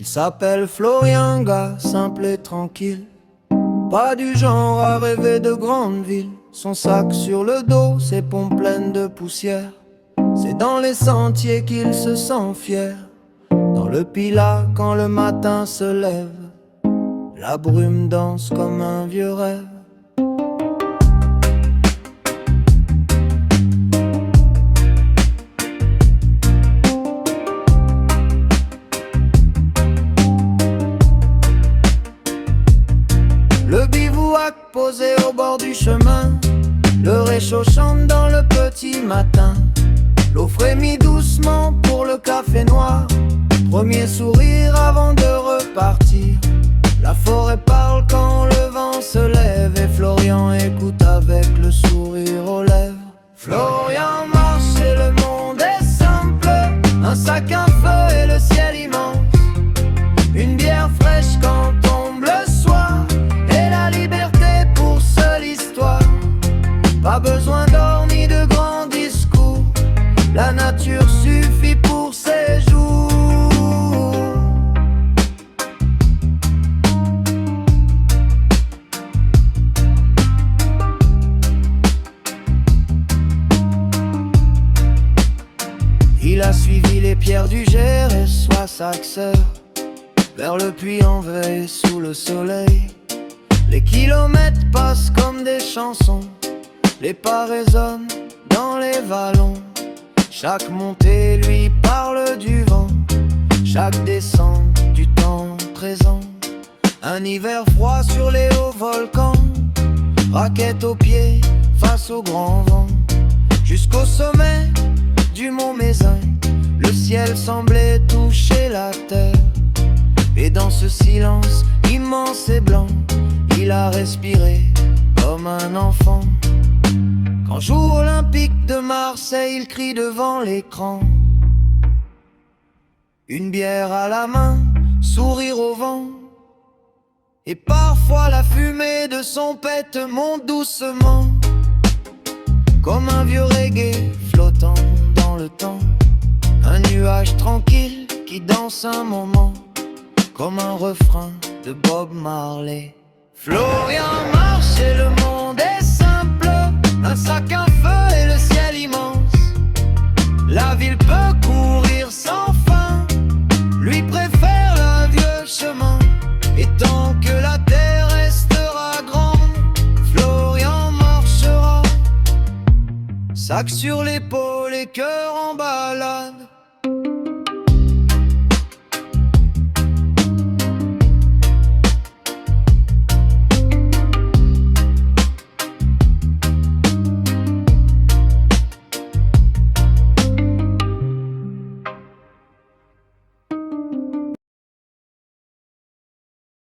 Il s'appelle Florian, gars, simple et tranquille, pas du genre à rêver de grandes villes. Son sac sur le dos, ses pompes pleines de poussière, c'est dans les sentiers qu'il se sent fier. Dans le Pilat, quand le matin se lève, la brume danse comme un vieux rêve. Le bivouac posé au bord du chemin, le réchaud chante dans le petit matin. L'eau frémit doucement pour le café noir, premier sourire avant de repartir. La forêt parle quand le vent se lève, et Florian écoute avec le sourire aux lèvres. Florian marche et le monde est simple, un sac, un feu et le ciel immense. Une bière fraîche quand tombe le soir, et la liberté pour seule histoire. Pas besoin d'or ni de grands discours, la nature suffit pour ses jours. Il a suivi les pierres du Gers et Soissac-Sœur, vers le Puy-en-Velay sous le soleil. Les kilomètres passent comme des chansons, les pas résonnent dans les vallons. Chaque montée lui parle du vent, chaque descente du temps présent. Un hiver froid sur les hauts volcans, raquette aux pieds face au grand vent. Jusqu'au sommet du mont Mézin, le ciel semblait toucher la terre. Et dans ce silence immense et blanc, il a respiré comme un enfant. Quand jour olympique de Marseille, il crie devant l'écran. Une bière à la main, sourire au vent, et parfois la fumée de son pet monte doucement, comme un vieux reggae flottant dans le temps. Un nuage tranquille qui danse un moment, comme un refrain de Bob Marley. Florian marche et le monde est simple, un sac, un feu et le ciel immense. La ville peut courir sans fin, lui préfère le vieux chemin. Et tant que la terre restera grande, Florian marchera, sac sur l'épaule et cœur en balade.